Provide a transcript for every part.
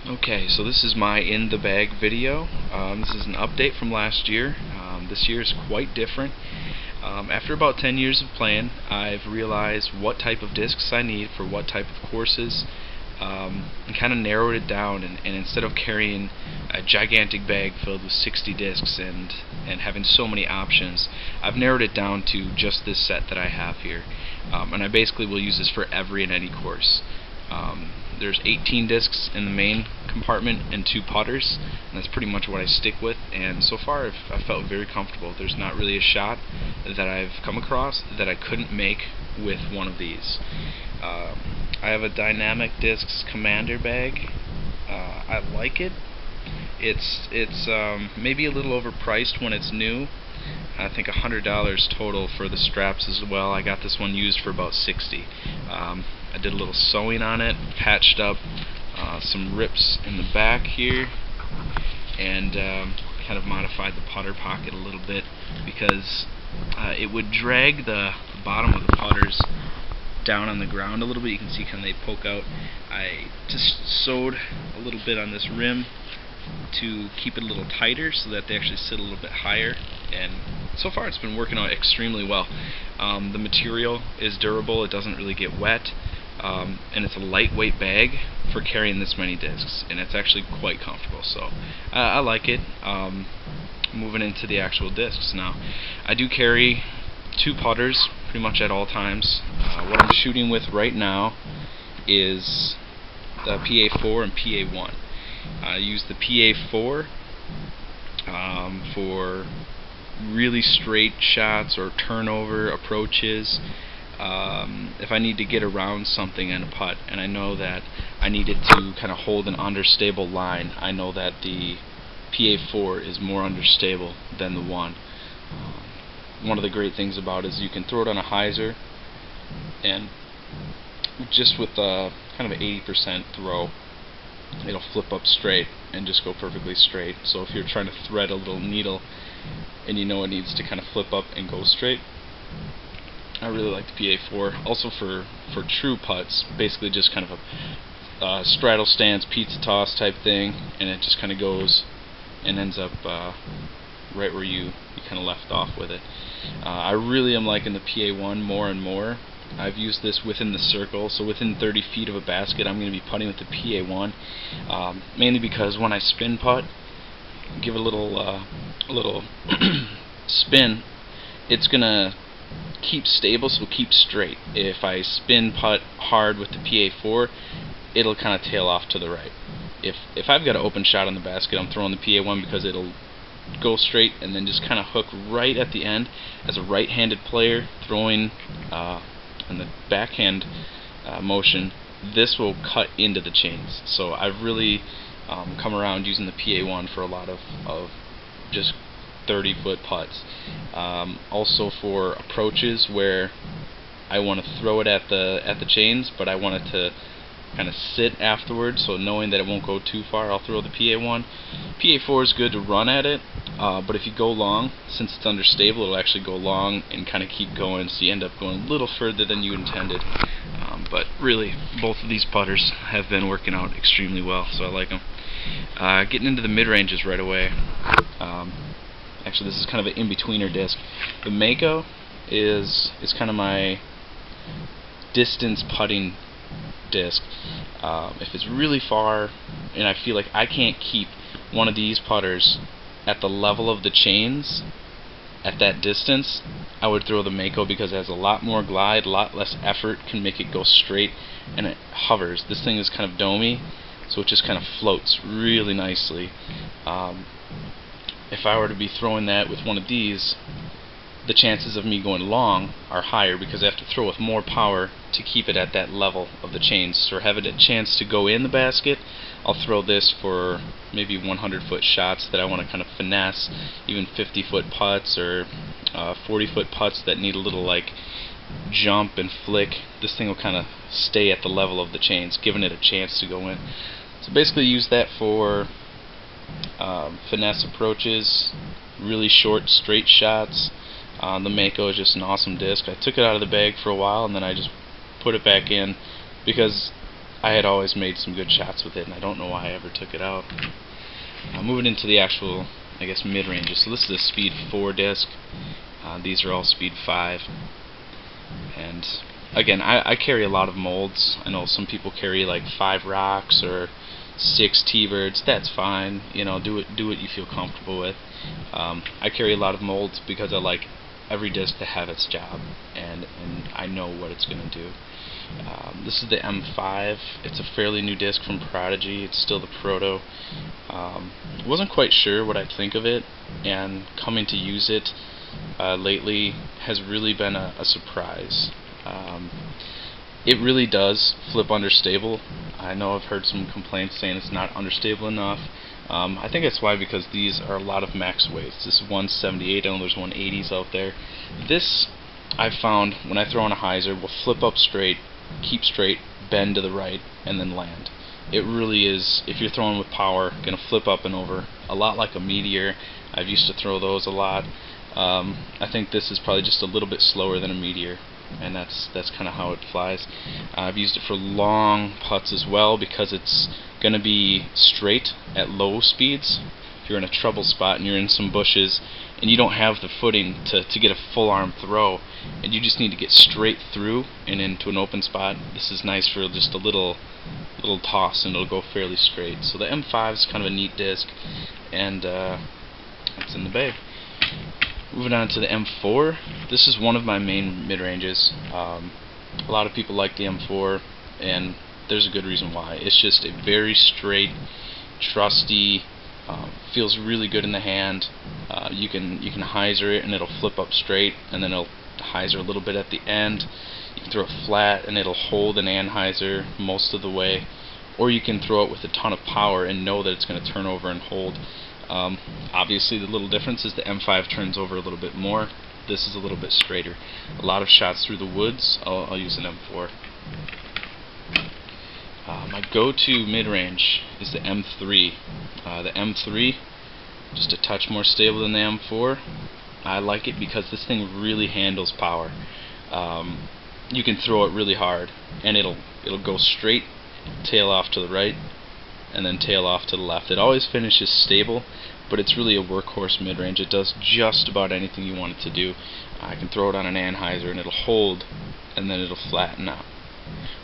Okay, so this is my in the bag video. This is an update from last year. This year is quite different. After about 10 years of playing, I've realized what type of discs I need for what type of courses, and kind of narrowed it down. And instead of carrying a gigantic bag filled with 60 discs and having so many options, I've narrowed it down to just this set that I have here. And I basically will use this for every and any course. There's 18 discs in the main compartment and 2 putters, and that's pretty much what I stick with, and so far I've felt very comfortable. There's not really a shot that I've come across that I couldn't make with one of these. I have a Dynamic Discs Commander bag. I like it. It's maybe a little overpriced when it's new. I think $100 total for the straps as well. I got this one used for about $60. I did a little sewing on it, patched up some rips in the back here, and kind of modified the putter pocket a little bit because it would drag the bottom of the putters down on the ground a little bit. You can see kind of they poke out. I just sewed a little bit on this rim to keep it a little tighter so that they actually sit a little bit higher, and so far it's been working out extremely well. The material is durable, it doesn't really get wet, and it's a lightweight bag for carrying this many discs, and it's actually quite comfortable, so I like it. Moving into the actual discs now, I do carry 2 putters pretty much at all times. What I'm shooting with right now is the PA4 and PA1. I use the PA4 for really straight shots or turnover approaches. If I need to get around something in a putt and I know that I need it to kind of hold an understable line, I know that the PA4 is more understable than the 1. One of the great things about it is you can throw it on a hyzer, and just with kind of an 80% throw, it'll flip up straight and just go perfectly straight. So if you're trying to thread a little needle and you know it needs to kind of flip up and go straight, I really like the PA4. Also for true putts, basically just kind of a straddle stance, pizza toss type thing, and it just kind of goes and ends up right where you kind of left off with it. I really am liking the PA1 more and more. I've used this within the circle, so within 30 feet of a basket I'm going to be putting with the PA1, mainly because when I spin putt, give it a little spin, it's going to keep stable, so it'll keep straight. If I spin putt hard with the PA4, it'll kind of tail off to the right. If I've got an open shot on the basket, I'm throwing the PA1 because it'll go straight and then just kind of hook right at the end. As a right-handed player throwing in the backhand motion, this will cut into the chains. So I've really come around using the PA1 for a lot of just 30-foot putts. Also for approaches where I want to throw it at the chains, but I want it to kind of sit afterwards, so knowing that it won't go too far, I'll throw the PA1. PA4 is good to run at it, but if you go long, since it's understable, it'll actually go long and kind of keep going, so you end up going a little further than you intended. But really, both of these putters have been working out extremely well, so I like them. Getting into the mid-ranges right away. Actually, this is kind of an in-betweener disc. The Mako is kind of my distance putting disc. If it's really far and I feel like I can't keep one of these putters at the level of the chains at that distance, I would throw the Mako because it has a lot more glide, a lot less effort, can make it go straight, and it hovers. This thing is kind of domey, so it just kind of floats really nicely. If I were to be throwing that with one of these, the chances of me going long are higher because I have to throw with more power to keep it at that level of the chains. So have it a chance to go in the basket, I'll throw this for maybe 100-foot shots that I want to kind of finesse, even 50-foot putts or 40-foot putts that need a little like jump and flick. This thing will kind of stay at the level of the chains, giving it a chance to go in. So basically use that for finesse approaches, really short straight shots. The Mako is just an awesome disc. I took it out of the bag for a while and then I just put it back in because I had always made some good shots with it, and I don't know why I ever took it out. Moving into the actual, I guess, mid-ranges. So this is a speed 4 disc. These are all speed 5. And again, I carry a lot of molds. I know some people carry like 5 rocks or 6 T-birds. That's fine. You know, do what you feel comfortable with. I carry a lot of molds because I like every disc to have its job, and I know what it's going to do. This is the M5. It's a fairly new disc from Prodigy. It's still the proto. Wasn't quite sure what I'd think of it, and coming to use it lately has really been a surprise. It really does flip understable. I know I've heard some complaints saying it's not understable enough. I think that's why, because these are a lot of max weights. This is 178, I know there's 180s out there. This, I've found, when I throw on a hyzer, will flip up straight, keep straight, bend to the right, and then land. It really is, if you're throwing with power, going to flip up and over, a lot like a Meteor. I've used to throw those a lot. I think this is probably just a little bit slower than a Meteor, and that's kind of how it flies. I've used it for long putts as well, because it's going to be straight at low speeds. If you're in a trouble spot and you're in some bushes and you don't have the footing to get a full arm throw, and you just need to get straight through and into an open spot, this is nice for just a little toss, and it'll go fairly straight. So the M5 is kind of a neat disc, and it's in the bay. Moving on to the M4. This is one of my main mid-ranges. A lot of people like the M4, and there's a good reason why. It's just a very straight, trusty, feels really good in the hand. You can hyzer it and it'll flip up straight, and then it'll hyzer a little bit at the end. You can throw it flat and it'll hold an anhyzer most of the way, or you can throw it with a ton of power and know that it's going to turn over and hold. Obviously the little difference is the M5 turns over a little bit more. This is a little bit straighter. A lot of shots through the woods, I'll use an M4. My go-to mid-range is the M3. The M3, just a touch more stable than the M4. I like it because this thing really handles power. You can throw it really hard, and it'll go straight, tail off to the right, and then tail off to the left. It always finishes stable, but it's really a workhorse mid-range. It does just about anything you want it to do. I can throw it on an anhyzer and it'll hold, and then it'll flatten out.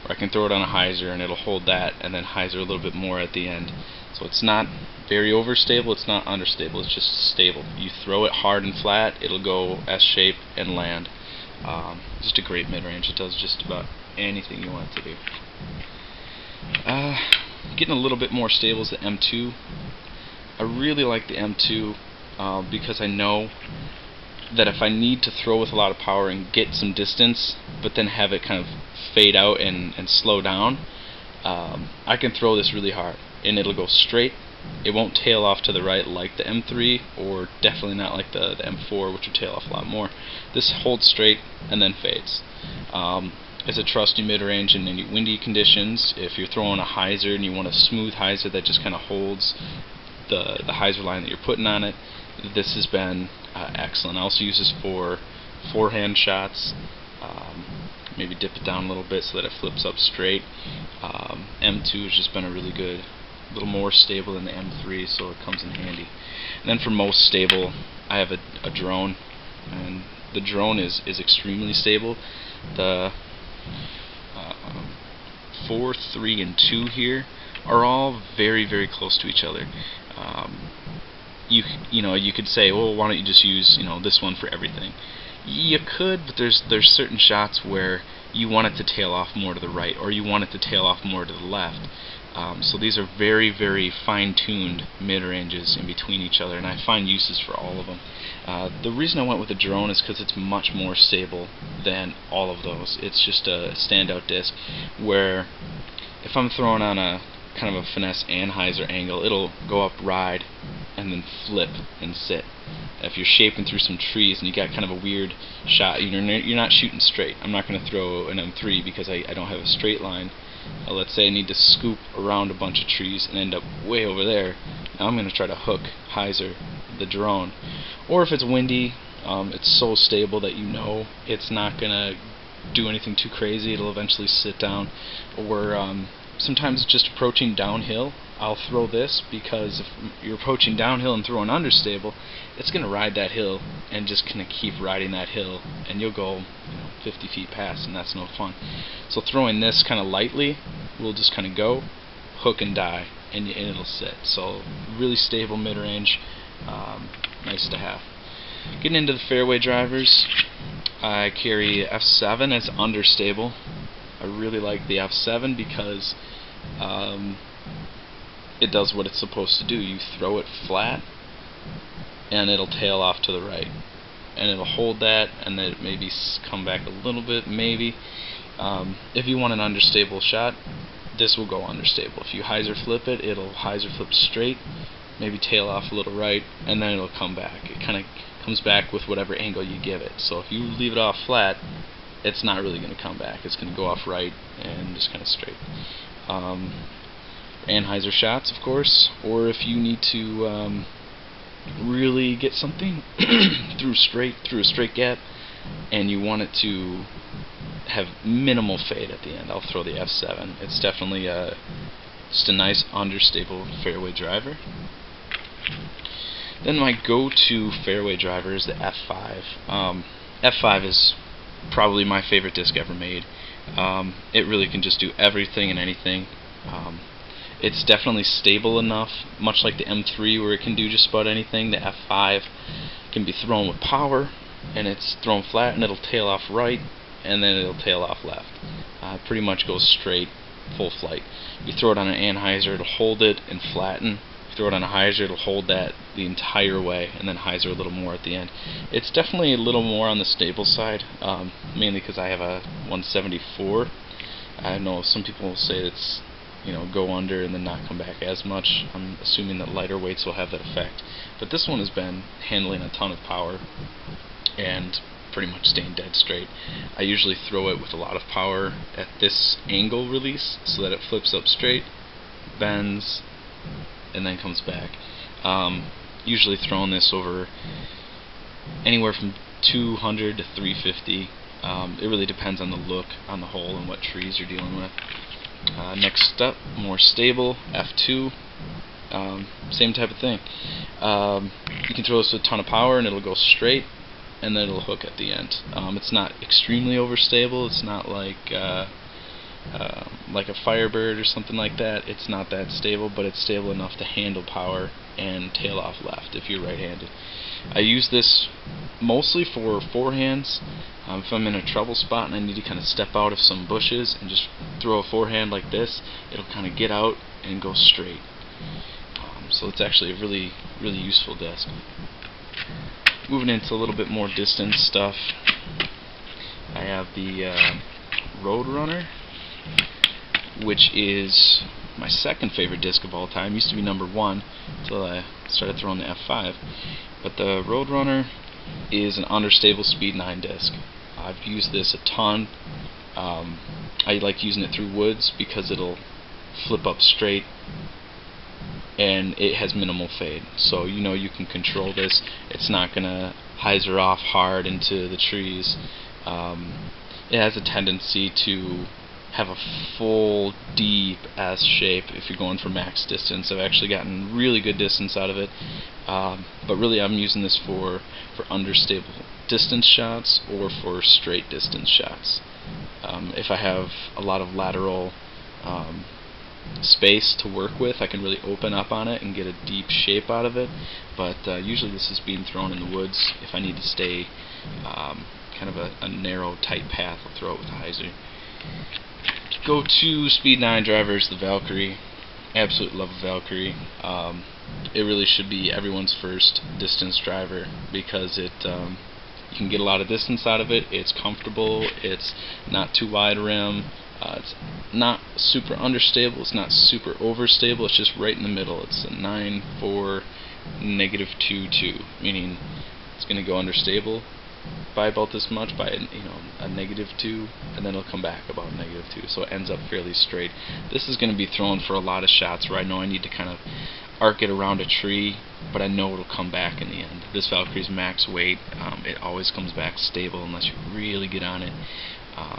Or I can throw it on a hyzer and it'll hold that, and then hyzer a little bit more at the end. So it's not very overstable, it's not understable, it's just stable. You throw it hard and flat, it'll go S-shape and land. Just a great mid-range. It does just about anything you want it to do. Getting a little bit more stable is the M2. I really like the M2 because I know that if I need to throw with a lot of power and get some distance, but then have it kind of fade out and slow down, I can throw this really hard and it'll go straight. It won't tail off to the right like the M3, or definitely not like the M4, which will tail off a lot more. This holds straight and then fades. It's a trusty mid-range in any windy conditions. If you're throwing a hyzer and you want a smooth hyzer that just kind of holds the hyzer line that you're putting on it, this has been excellent. I also use this for forehand shots. Maybe dip it down a little bit so that it flips up straight. M2 has just been a really good, a little more stable than the M3, so it comes in handy. And then for most stable, I have a drone, and the drone is extremely stable. The 4, 3, and 2 here are all very, very close to each other. You know, you could say, well, why don't you just use, this one for everything? You could, but there's certain shots where you want it to tail off more to the right, or you want it to tail off more to the left. So these are very, very fine-tuned mid-ranges in between each other, and I find uses for all of them. The reason I went with the drone is because it's much more stable than all of those. It's just a standout disc where if I'm throwing on a kind of a finesse anhyzer angle, it'll go up, ride, and then flip and sit. If you're shaping through some trees and you got kind of a weird shot, you're not shooting straight. I'm not going to throw an M3 because I don't have a straight line. Let's say I need to scoop around a bunch of trees and end up way over there. Now I'm going to try to hook hyzer the drone. Or if it's windy, it's so stable that it's not going to do anything too crazy. It'll eventually sit down. Or sometimes just approaching downhill, I'll throw this, because if you're approaching downhill and throwing understable, it's going to ride that hill and just kind of keep riding that hill, and you'll go 50 feet past, and that's no fun. So throwing this kind of lightly will just kind of go, hook and die, and it'll sit. So really stable mid-range, nice to have. Getting into the fairway drivers, I carry F7 as understable. I really like the F7 because it does what it's supposed to do. You throw it flat and it'll tail off to the right, and it'll hold that, and then maybe come back a little bit, maybe. If you want an understable shot, this will go understable. If you hyzer flip it, it'll hyzer flip straight, maybe tail off a little right, and then it'll come back. It kind of comes back with whatever angle you give it. So if you leave it off flat, it's not really going to come back. It's going to go off right and just kind of straight. Anheuser shots, of course, or if you need to really get something through a straight gap and you want it to have minimal fade at the end, I'll throw the F7. It's definitely just a nice understable fairway driver. Then my go-to fairway driver is the F5. F5 is probably my favorite disc ever made. It really can just do everything and anything. It's definitely stable enough, much like the M3 where it can do just about anything. The F5 can be thrown with power, and it's thrown flat, and it'll tail off right, and then it'll tail off left. Pretty much goes straight, full flight. You throw it on an anhyzer, it'll hold it and flatten. Throw it on a hyzer, it'll hold that the entire way, and then hyzer a little more at the end. It's definitely a little more on the stable side, mainly because I have a 174. I know some people will say it's go under and then not come back as much. I'm assuming that lighter weights will have that effect, but this one has been handling a ton of power and pretty much staying dead straight. I usually throw it with a lot of power at this angle release so that it flips up straight, bends, and then comes back. Usually throwing this over anywhere from 200 to 350. It really depends on the look on the hole and what trees you're dealing with. Next up, more stable, F2. Same type of thing. You can throw this with a ton of power and it'll go straight, and then it'll hook at the end. It's not extremely overstable. It's not like a Firebird or something like that. It's not that stable, but it's stable enough to handle power and tail off left if you're right-handed. I use this mostly for forehands. If I'm in a trouble spot and I need to kind of step out of some bushes and just throw a forehand like this, it'll kind of get out and go straight. So it's actually a really, really useful disc. Moving into a little bit more distance stuff, I have the Roadrunner, which is my second favorite disc of all time. Used to be number one until I started throwing the F5. But the Roadrunner is an understable speed 9 disc. I've used this a ton. I like using it through woods because it'll flip up straight and it has minimal fade. So you can control this. It's not going to hyzer off hard into the trees. It has a tendency to have a full, deep S shape if you're going for max distance. I've actually gotten really good distance out of it, but really I'm using this for understable distance shots or for straight distance shots. If I have a lot of lateral space to work with, I can really open up on it and get a deep shape out of it, but usually this is being thrown in the woods. If I need to stay kind of a narrow, tight path, I'll throw it with a hyzer. Go to speed 9 drivers, the Valkyrie. Absolutely love Valkyrie. It really should be everyone's first distance driver because it you can get a lot of distance out of it. It's comfortable. It's not too wide rim. It's not super understable. It's not super overstable. It's just right in the middle. It's a 9.4 -2.2, meaning it's going to go understable by about this much, by a -2, and then it'll come back about -2, so it ends up fairly straight. This is going to be thrown for a lot of shots where I know I need to kind of arc it around a tree, but I know it'll come back in the end. This Valkyrie's max weight, it always comes back stable unless you really get on it.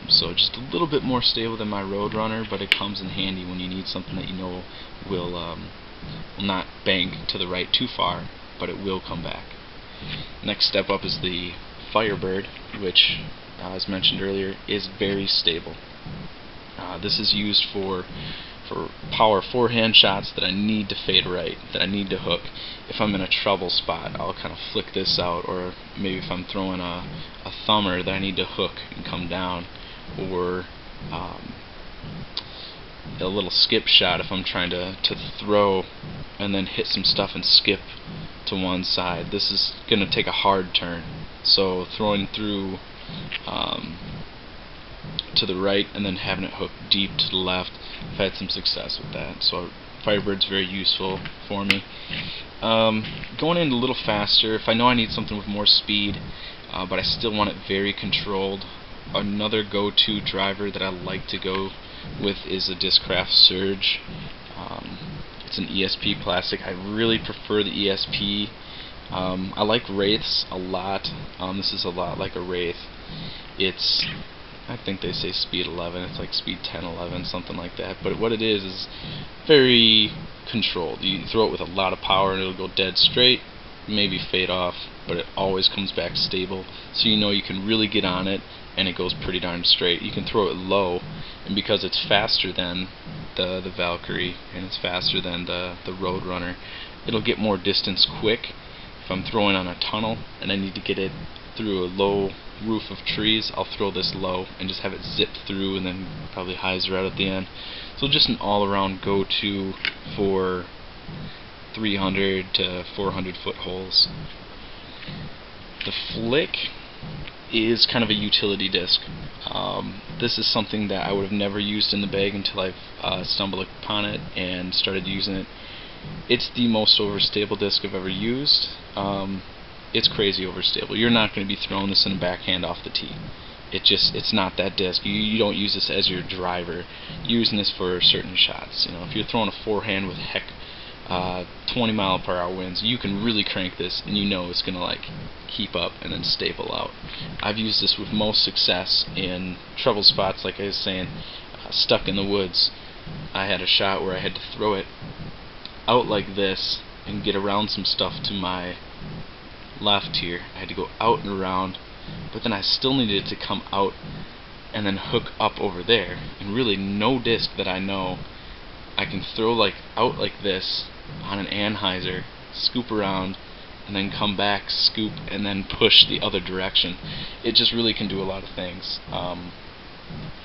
So just a little bit more stable than my Roadrunner, but it comes in handy when you need something that you know will not bank to the right too far, but it will come back. Next step up is the Firebird, which, as mentioned earlier, is very stable. This is used for power forehand shots that I need to fade right, that I need to hook. If I'm in a trouble spot, I'll kind of flick this out, or maybe if I'm throwing a thumber that I need to hook and come down, or a little skip shot if I'm trying to throw and then hit some stuff and skip to one side. This is going to take a hard turn, so throwing through to the right and then having it hook deep to the left, I've had some success with that, so Firebird's very useful for me. Going in a little faster, if I know I need something with more speed, but I still want it very controlled, another go-to driver that I like to go with is a Discraft Surge. It's an ESP plastic. I really prefer the ESP. I like Wraiths a lot. This is a lot like a Wraith. It's, I think they say speed 11, it's like speed 10, 11, something like that. But what it is very controlled. You throw it with a lot of power and it'll go dead straight, maybe fade off, but it always comes back stable. So you know you can really get on it and it goes pretty darn straight. You can throw it low, and because it's faster than the Valkyrie and it's faster than the Roadrunner, it'll get more distance quick. If I'm throwing on a tunnel and I need to get it through a low roof of trees, I'll throw this low and just have it zip through and then probably hyzer out at the end. So just an all-around go-to for 300 to 400 foot holes. The Flick is kind of a utility disc. This is something that I would have never used in the bag until I've stumbled upon it and started using it. It's the most overstable disc I've ever used. It's crazy overstable. You're not going to be throwing this in a backhand off the tee. It's not that disc. You don't use this as your driver. You're using this for certain shots. You know, if you're throwing a forehand with 20 mile/hour winds, you can really crank this and you know it's gonna like keep up and then stable out. I've used this with most success in trouble spots, like I was saying, stuck in the woods. I had a shot where I had to throw it out like this and get around some stuff to my left here. I had to go out and around, but then I still needed to come out and then hook up over there, and really no disc that I know I can throw like out like this on an anhyzer, scoop around, and then come back, scoop, and then push the other direction. It just really can do a lot of things.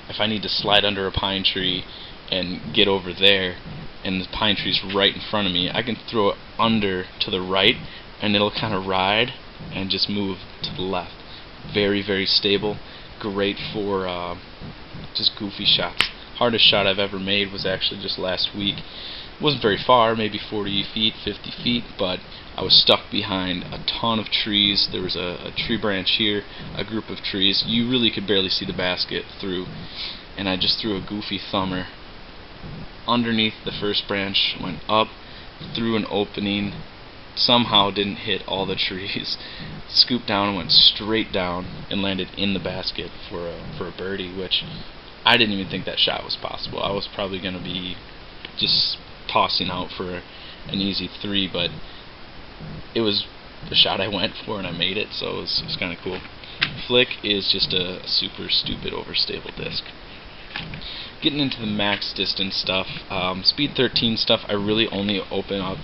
If I need to slide under a pine tree and get over there, and the pine tree's right in front of me, I can throw it under to the right, and it'll kind of ride and just move to the left. Very, very stable. Great for just goofy shots. Hardest shot I've ever made was actually just last week. It wasn't very far, maybe 40 feet, 50 feet, but I was stuck behind a ton of trees. There was a tree branch here, a group of trees. You really could barely see the basket through, and I just threw a goofy thumber underneath the first branch, went up, through an opening, somehow didn't hit all the trees, scooped down and went straight down and landed in the basket for a birdie, which I didn't even think that shot was possible. I was probably going to be just tossing out for an easy 3, but it was the shot I went for and I made it, so it was kind of cool. Flick is just a super stupid overstable disc. Getting into the max distance stuff, speed 13 stuff I really only open up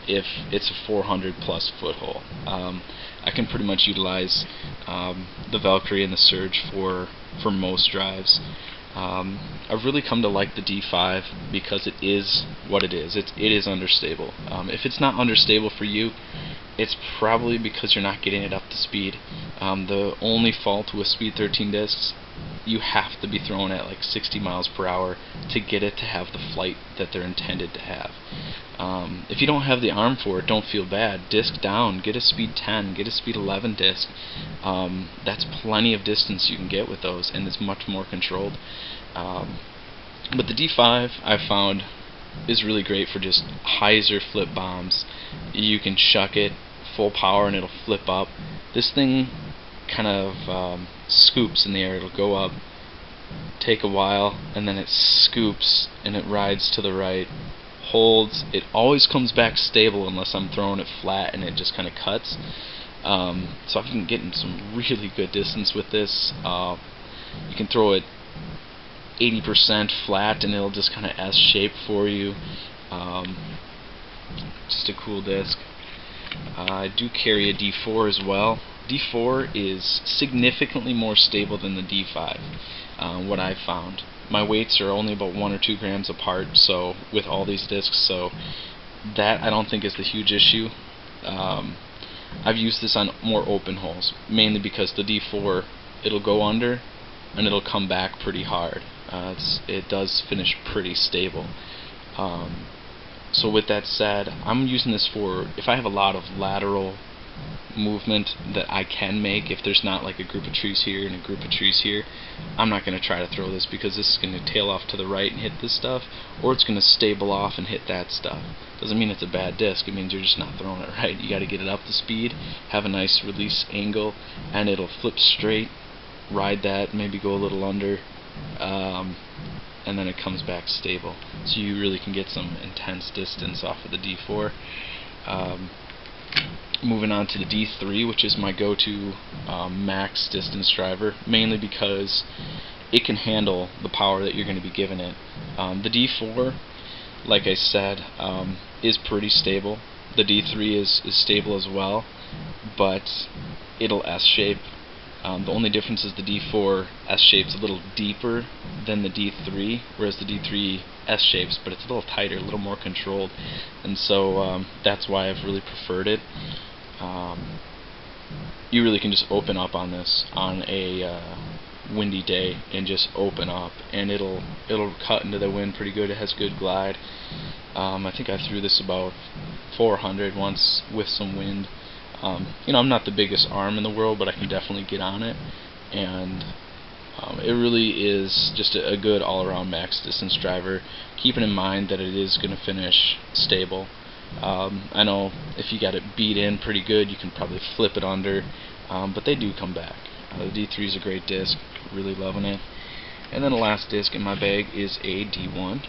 if it's a 400 plus foot hole. I can pretty much utilize the Valkyrie and the Surge for most drives. I've really come to like the D5 because it is what it is. It is understable. If it's not understable for you, it's probably because you're not getting it up to speed. The only fault with speed 13 discs, you have to be throwing at like 60 miles per hour to get it to have the flight that they're intended to have. If you don't have the arm for it, don't feel bad. Disc down, get a speed 10, get a speed 11 disc. That's plenty of distance you can get with those, and it's much more controlled. But the D5 I've found is really great for just hyzer flip bombs. You can chuck it full power and it'll flip up. This thing kind of scoops in the air. It'll go up, take a while, and then it scoops and it rides to the right, holds. It always comes back stable unless I'm throwing it flat and it just kind of cuts. So I've been getting some really good distance with this. You can throw it 80% flat and it'll just kind of S-shape for you. Just a cool disc. I do carry a D4 as well. D4 is significantly more stable than the D5, what I've found. My weights are only about 1 or 2 grams apart, so with all these discs, so that I don't think is the huge issue. I've used this on more open holes, mainly because the D4, it'll go under and it'll come back pretty hard. It does finish pretty stable. So with that said, I'm using this for if I have a lot of lateral movement that I can make. If there's not like a group of trees here and a group of trees here, I'm not going to try to throw this, because this is going to tail off to the right and hit this stuff, or it's going to stable off and hit that stuff. Doesn't mean it's a bad disc, it means you're just not throwing it right. You got to get it up to speed, have a nice release angle, and it'll flip straight, ride that, maybe go a little under, and then it comes back stable. So you really can get some intense distance off of the D4. Moving on to the D3, which is my go-to max distance driver, mainly because it can handle the power that you're going to be giving it. The D4, like I said, is pretty stable. The D3 is stable as well, but it'll S-shape. The only difference is the D4 S-shapes a little deeper than the D3, whereas the D3 S-shapes, but it's a little tighter, a little more controlled, and so that's why I've really preferred it. You really can just open up on this on a windy day and just open up, and it'll cut into the wind pretty good. It has good glide. I think I threw this about 400 once with some wind. You know, I'm not the biggest arm in the world, but I can definitely get on it, and it really is just a good all-around max distance driver, keeping in mind that it is going to finish stable. I know if you got it beat in pretty good, you can probably flip it under, but they do come back. The D3 is a great disc, really loving it. And then the last disc in my bag is a D1,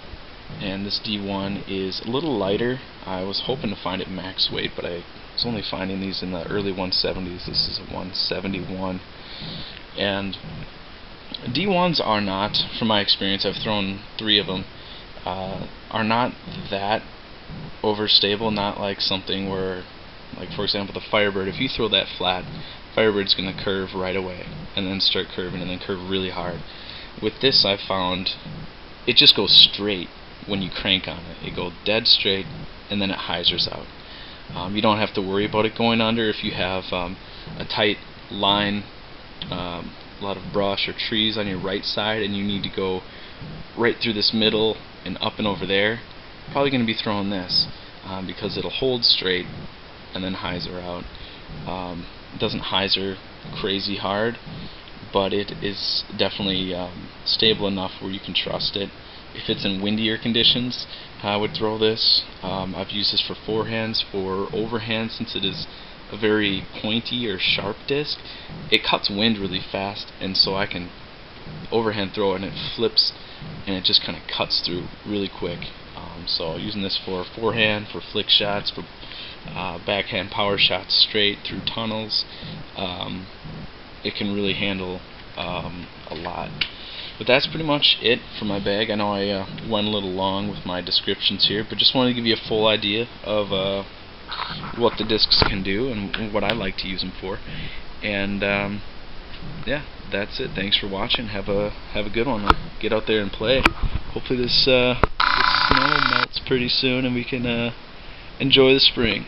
and this D1 is a little lighter. I was hoping to find it max weight, but I was only finding these in the early 170s. This is a 171, and D1s are not, from my experience, I've thrown 3 of them, are not that overstable, not like something where, like for example the Firebird, if you throw that flat, Firebird's going to curve right away, and then start curving, and then curve really hard. With this, I've found it just goes straight when you crank on it. It goes dead straight, and then it hyzers out. You don't have to worry about it going under if you have a tight line, a lot of brush or trees on your right side, and you need to go right through this middle and up and over there. Probably going to be throwing this because it'll hold straight and then hyzer out. It doesn't hyzer crazy hard, but it is definitely stable enough where you can trust it. If it's in windier conditions, I would throw this. I've used this for forehands. For overhand, since it is a very pointy or sharp disc, it cuts wind really fast, and so I can overhand throw it and it flips and it just kind of cuts through really quick. So using this for forehand, for flick shots, for backhand power shots straight through tunnels, it can really handle a lot. But that's pretty much it for my bag. I know I went a little long with my descriptions here, but just wanted to give you a full idea of what the discs can do and what I like to use them for. And yeah, that's it. Thanks for watching. Have a good one. Get out there and play. Hopefully this snow melts pretty soon and we can enjoy the spring.